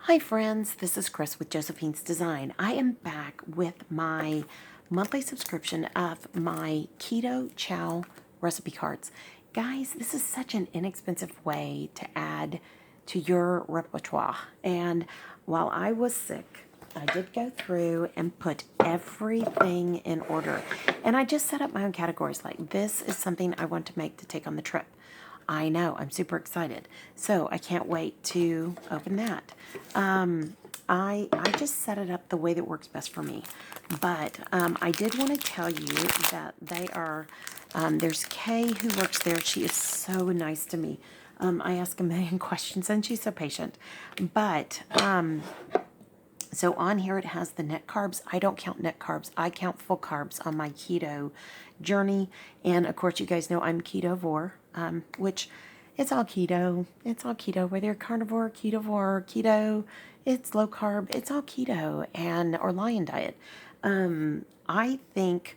Hi friends, this is Chris with Josephine's Design. I am back with my monthly subscription of my Keto Chow recipe cards. Guys, this is such an inexpensive way to add to your repertoire. And while I was sick, I did go through and put everything in order. And I just set up my own categories like this is something I want to make to take on the trip. I know, I'm super excited. So I can't wait to open that. I just set it up the way that works best for me. But I did want to tell you that they are, there's Kay who works there. She is so nice to me. I ask a million questions and she's so patient. But so on here it has the net carbs. I don't count net carbs. I count full carbs on my keto journey. And of course, you guys know I'm ketovore, which it's all keto. It's all keto. Whether you're carnivore, keto, it's low carb. It's all keto and or lion diet. I think,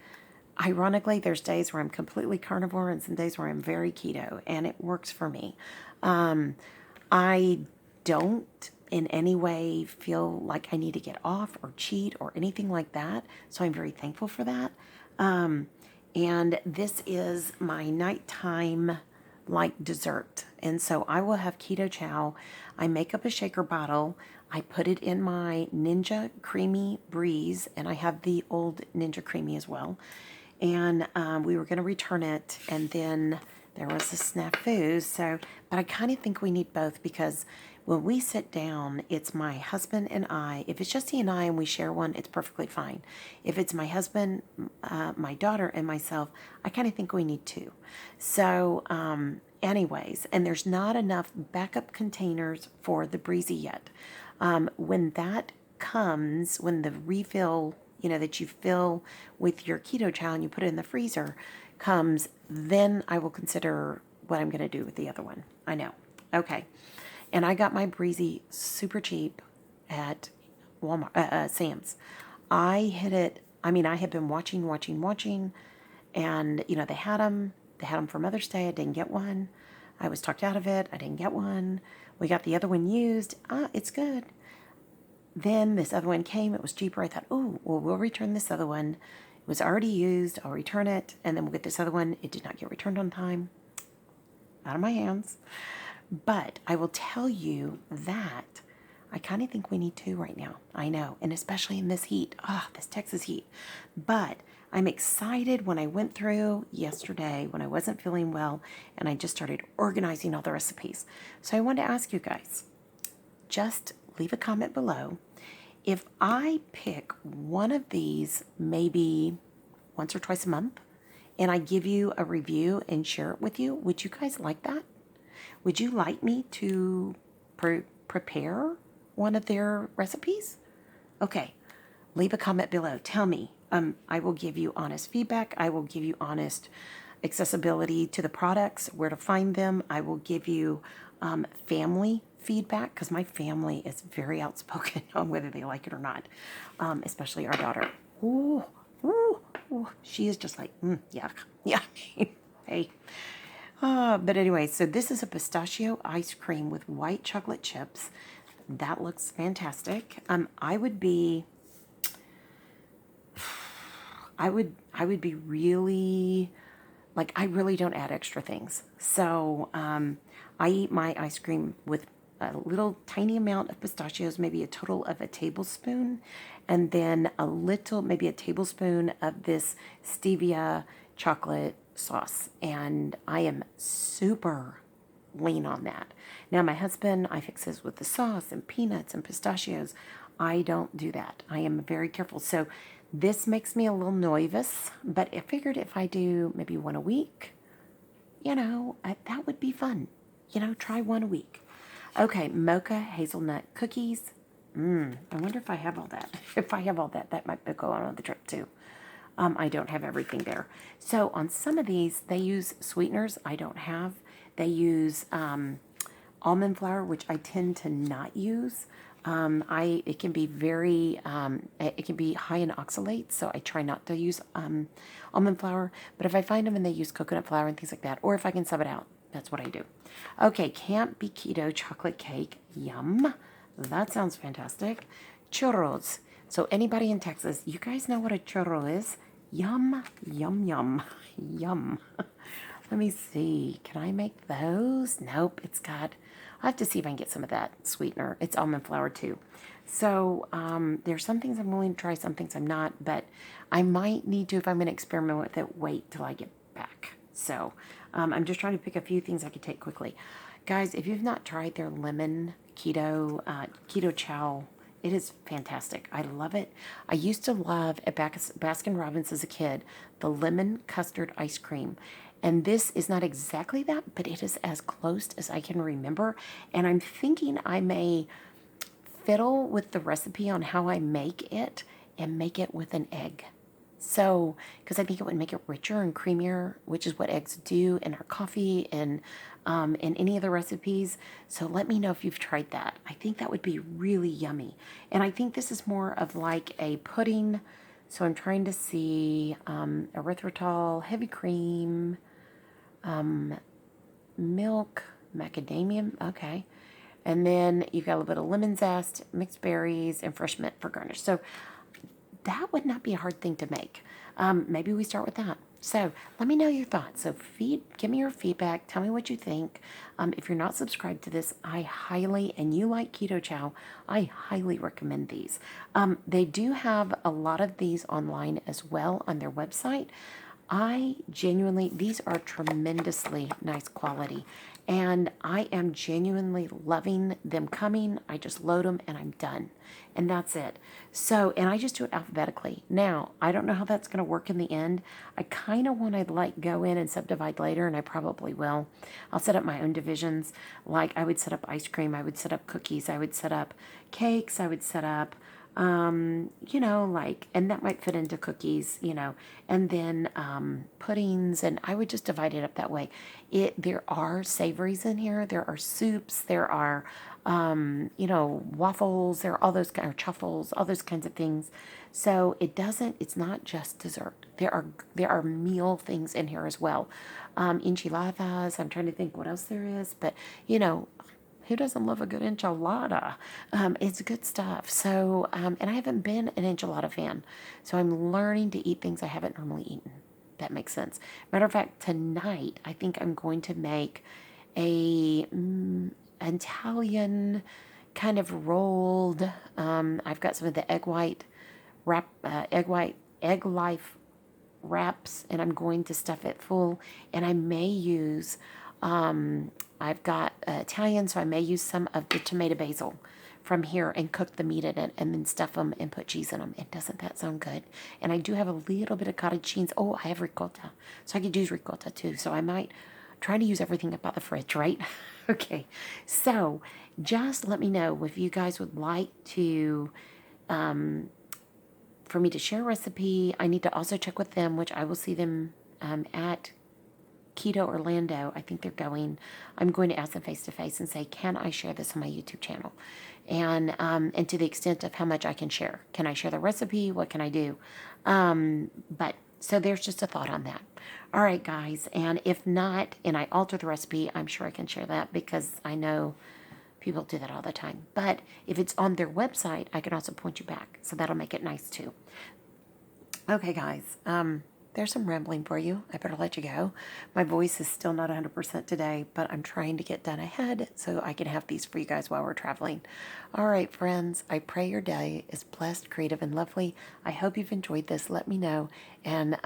ironically, there's days where I'm completely carnivore and some days where I'm very keto, and it works for me. I don't in any way feel like I need to get off or cheat or anything like that. So I'm very thankful for that. And this is my nighttime like dessert. And so I will have keto chow. I make up a shaker bottle. I put it in my Ninja Creamy Breeze, and I have the old Ninja Creamy as well. And we were going to return it, and then there was a snafu. So, but I kind of think we need both because when we sit down, it's my husband and I. If it's just he and I and we share one, it's perfectly fine. If it's my husband, my daughter, and myself, I kind of think we need two. So, anyways, and there's not enough backup containers for the Breezy yet. When that comes, when the refill, that you fill with your keto chow and you put it in the freezer comes, then I will consider what I'm going to do with the other one. I know. Okay. And I got my Breezy super cheap at Walmart, Sam's. I hit it. I mean, I had been watching, and they had them. They had them for Mother's Day. I didn't get one. I was talked out of it. I didn't get one. We got the other one used. It's good. Then this other one came. It was cheaper. I thought, oh, well, we'll return this other one. It was already used. I'll return it, and then we'll get this other one. It did not get returned on time. Out of my hands. But I will tell you that I kind of think we need two right now. I know, and especially in this heat. This Texas heat. But I'm excited when I went through yesterday when I wasn't feeling well, and I just started organizing all the recipes. So I wanted to ask you guys, just leave a comment below. If I pick one of these maybe once or twice a month, and I give you a review and share it with you, would you guys like that? Would you like me to prepare one of their recipes? Okay, leave a comment below. Tell me. I will give you honest feedback. I will give you honest accessibility to the products, where to find them. I will give you family feedback because my family is very outspoken on whether they like it or not, especially our daughter. Ooh, ooh, ooh. She is just like, yuck, yuck. Hey. But anyway, so this is a pistachio ice cream with white chocolate chips. That looks fantastic. I would be really, like, I really don't add extra things. So I eat my ice cream with a little tiny amount of pistachios, maybe a total of a tablespoon, and then maybe a tablespoon of this stevia chocolate sauce. And I am super lean on that. Now, my husband, I fix his with the sauce and peanuts and pistachios. I don't do that. I am very careful. So this makes me a little nervous, but I figured if I do maybe one a week, that would be fun. Try one a week. Okay, mocha hazelnut cookies. I wonder if I have all that. If I have all that, that might go on the trip too. I don't have everything there. So on some of these, they use sweeteners I don't have. They use almond flour, which I tend to not use. It can be it can be high in oxalates, so I try not to use almond flour. But if I find them and they use coconut flour and things like that, or if I can sub it out, that's what I do. Okay, can't be keto chocolate cake. Yum. That sounds fantastic. Churros. So anybody in Texas, you guys know what a churro is? Yum, yum, yum, yum. Let me see. Can I make those? Nope. I'll have to see if I can get some of that sweetener. It's almond flour too. So there's some things I'm willing to try, some things I'm not, but I might need to, if I'm going to experiment with it, wait till I get back. So I'm just trying to pick a few things I could take quickly. Guys, if you've not tried their lemon keto chow, it is fantastic. I love it. I used to love at Baskin Robbins as a kid the lemon custard ice cream. And this is not exactly that, but it is as close as I can remember. And I'm thinking I may fiddle with the recipe on how I make it and make it with an egg. So, because I think it would make it richer and creamier, which is what eggs do in our coffee and in any of the recipes. So let me know if you've tried that. I think that would be really yummy. And I think this is more of like a pudding. So I'm trying to see erythritol, heavy cream, milk, macadamia. Okay. And then you've got a little bit of lemon zest, mixed berries, and fresh mint for garnish. So that would not be a hard thing to make. Maybe we start with that. So let me know your thoughts. So give me your feedback. Tell me what you think. If you're not subscribed to this, and you like Keto Chow, I highly recommend these. They do have a lot of these online as well on their website. These are tremendously nice quality. And I am genuinely loving them coming. I just load them and I'm done. And that's it. So, and I just do it alphabetically. Now, I don't know how that's going to work in the end. I kind of want to go in and subdivide later, and I probably will. I'll set up my own divisions. Like I would set up ice cream. I would set up cookies. I would set up cakes. I would set up and that might fit into cookies, and then puddings, and I would just divide it up that way. There are savories in here, there are soups, there are, waffles, there are all those kind of truffles, all those kinds of things. So it's not just dessert. There are meal things in here as well. Enchiladas, I'm trying to think what else there is, but who doesn't love a good enchilada? It's good stuff. So, and I haven't been an enchilada fan. So I'm learning to eat things I haven't normally eaten. That makes sense. Matter of fact, tonight, I think I'm going to make a Italian kind of rolled. I've got some of the egg life wraps, and I'm going to stuff it full. And I may use, I've got Italian, so I may use some of the tomato basil from here and cook the meat in it and then stuff them and put cheese in them. And doesn't that sound good? And I do have a little bit of cottage cheese. Oh, I have ricotta. So I could use ricotta too. So I might try to use everything up out the fridge, right? Okay. So just let me know if you guys would like to, for me to share a recipe. I need to also check with them, which I will see them at Keto Orlando. I think they're going. I'm going to ask them face to face and say, can I share this on my YouTube channel? And to the extent of how much I can share. Can I share the recipe? What can I do? But so there's just a thought on that. All right, guys. And if not, and I alter the recipe, I'm sure I can share that because I know people do that all the time. But if it's on their website, I can also point you back. So that'll make it nice too. Okay, guys. There's some rambling for you. I better let you go. My voice is still not 100% today, but I'm trying to get done ahead so I can have these for you guys while we're traveling. All right, friends, I pray your day is blessed, creative, and lovely. I hope you've enjoyed this. Let me know. And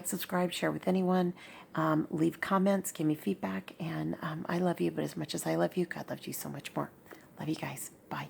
subscribe, share with anyone. Leave comments, give me feedback. And I love you, but as much as I love you, God loves you so much more. Love you guys. Bye.